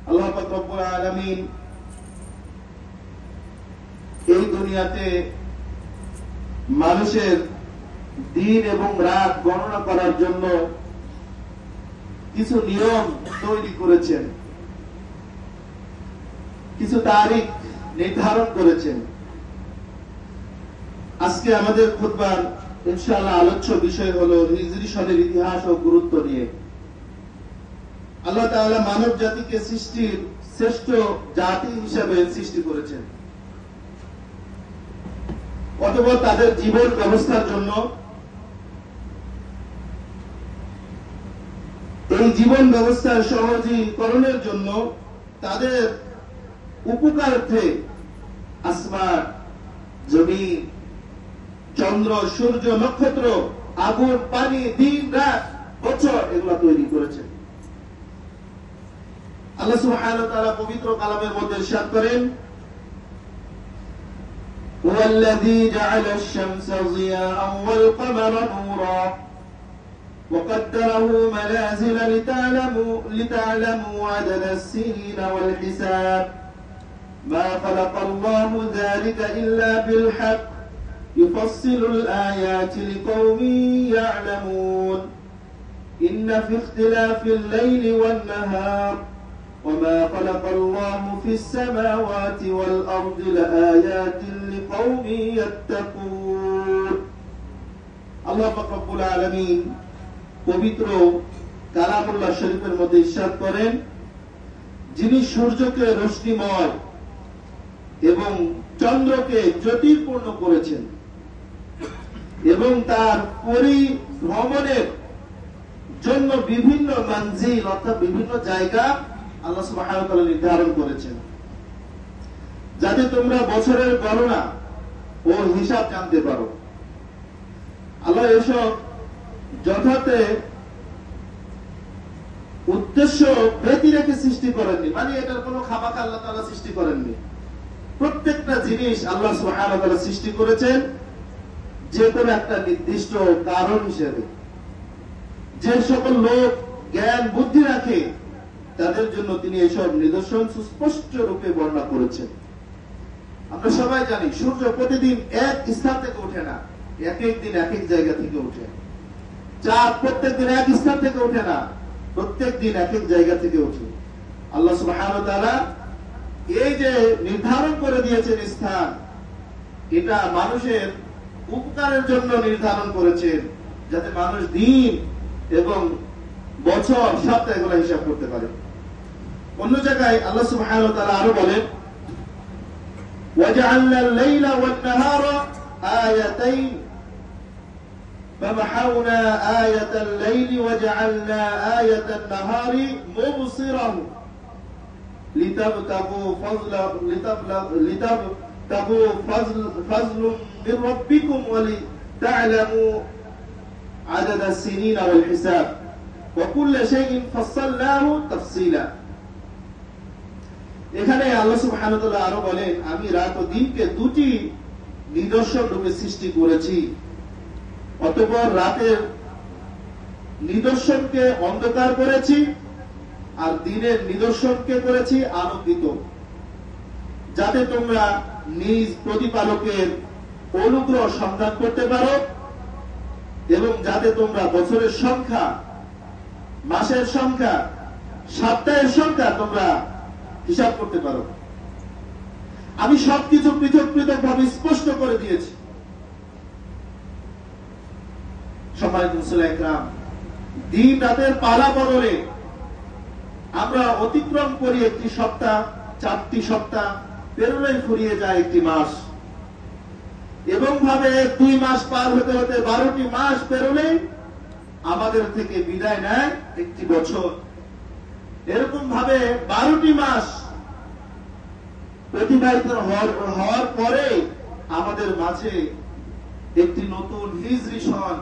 আল্লাহ পাক রব্বুল আলামিন এই দুনিয়াতে মানুষের দিন এবং রাত গণনা করার জন্য কিছু নিয়ম তৈরি করেছেন, কিছু তারিখ নির্ধারণ করেছেন। আজকে আমাদের খুতবার ইনশাআল্লাহ আলোচ্য বিষয় হলো হিজরি সনের ইতিহাস ও গুরুত্ব নিয়ে। আল্লাহ তাআলা মানব জাতিকে সৃষ্টির শ্রেষ্ঠ জাতি হিসেবে সৃষ্টি করেছেন, অথবা তাদের জীবন ব্যবস্থার জন্য, এই জীবন ব্যবস্থার সহজীকরণের জন্য তাদের উপকারার্থে আসমান, জমিন, চন্দ্র, সূর্য, নক্ষত্র, আগুন, পানি, দিন, রাত, বছর এগুলা তৈরি করেছেন। আল্লাহ সুবহানাহু ওয়া তাআলা পবিত্র কালামের মধ্যে ইরশাদ করেন, হুয়াল্লাযী জাআলা আশ-শামসা জিয়াআন ওয়াল কামারা নূরা وقدره منازل لتعلموا عدد السنين والحساب ما خلق الله ذلك إلا بالحق يفصل الآيات لقوم يعلمون إن في اختلاف الليل والنهار وما خلق الله في السماوات والأرض لآيات لقوم يتقون الله رب العالمين পবিত্র কালামুল্লাহ শরীফের মধ্যে ইরশাদ করেন, যিনি সূর্যকে রশ্মিময় এবং চন্দ্রকে জ্যোতির্পূর্ণ করেছেন এবং তার পরিভ্রমণের জন্য বিভিন্ন মানজিল অর্থাৎ বিভিন্ন জায়গা আল্লাহ সুবহানাহু ওয়া তাআলা নির্ধারণ করেছেন, যাতে তোমরা বছরের গণনা ও হিসাব জানতে পারো। আল্লাহ এসব যথাতে উদ্দেশ্য ব্যতি রেখে সৃষ্টি করেননি, মানে এটার কোনো খামাখা আল্লাহ তাআলা সৃষ্টি করেননি। প্রত্যেকটা জিনিস আল্লাহ সুবহানাহু ওয়া তাআলা সৃষ্টি করেছেন যে কোনো একটা নির্দিষ্ট কারণ হিসেবে। যে সকল লোক জ্ঞান বুদ্ধি রাখে তাদের জন্য তিনি এইসব নিদর্শন সুস্পষ্ট রূপে বর্ণনা করেছেন। আমরা সবাই জানি সূর্য প্রতিদিন এক স্থান থেকে ওঠে না, এক এক দিন এক এক জায়গা থেকে ওঠে। চাঁদ প্রত্যেক দিন এক স্থান থেকে ওঠে না, প্রত্যেক দিন এক এক জায়গা থেকে ওঠে। আল্লাহ সুবহানাহু ওয়া তাআলা এই যে নির্ধারণ করে দিয়েছেন স্থান, এটা মানুষের উপকারের জন্য নির্ধারণ করেছেন, যাতে মানুষ দিন এবং বছর সপ্তাহ এগুলো হিসাব করতে পারে। অন্য জায়গায় আল্লাহ সুবহানাহু ওয়া তাআলা আরো বলেন, ওয়াজআলনা আল-লাইলা ওয়ান-নাহারা আয়াতাইন فمحونا آية الليل وجعلنا آية النهار مبصرا لتبتغوا فضل من ربكم ولتعلموا عدد السنين والحساب وكل شيء فصلناه تفصيلا। এখানে আল্লাহ সুবহানাহু ওয়া তাআলা আরো বলেন, আমি রাত ও দিনকে দুটি নিদর্শন রূপে সৃষ্টি করেছি, অতঃপর রাতের নিদর্শনকে অন্ধকার করেছি আর দিনের নিদর্শনকে করেছি আলোকিত, যাতে তোমরা নিজ প্রতিপালকের অনুগ্রহ সন্ধান করতে পারো এবং যাতে তোমরা বছরের সংখ্যা, মাসের সংখ্যা, সপ্তাহের সংখ্যা তোমরা হিসাব করতে পারো। আমি সবকিছু পৃথক পৃথক ভাবে স্পষ্ট করে দিয়েছি। সম্মানিত মুসলিম ইকরাম, দিন রাতের পালা বদলে আমরা অতিক্রম করি একটি সপ্তাহ, 4টি সপ্তাহ পেরোলেই ফুরিয়ে যায় একটি মাস, এবং ভাবে 2 মাস পার হতে হতে 12টি মাস পেরোলেই আমাদের থেকে বিদায় নেয় একটি বছর। এরকম ভাবে 12টি মাস অতিবাহিত হওয়ার পরে আমাদের মাঝে একটি নতুন হিজরি সন,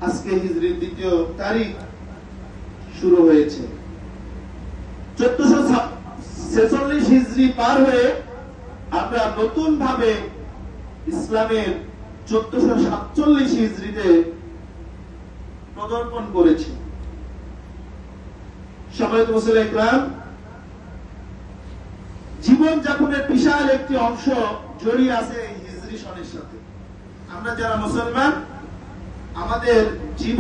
আজকে হিজরির 2য় তারিখ শুরু হয়েছে। 1446 হিজরি পার হয়ে আমরা নতুন ভাবে ইসলামের 1447 হিজরিতে পদার্পণ করেছি। সম্মানিত মুসলিম ইকরাম, জীবন যাপনের বিশাল একটি অংশ জড়িয়ে আছে এই হিজরি সনের সাথে। আমরা যারা মুসলমান, আমাদের জীবন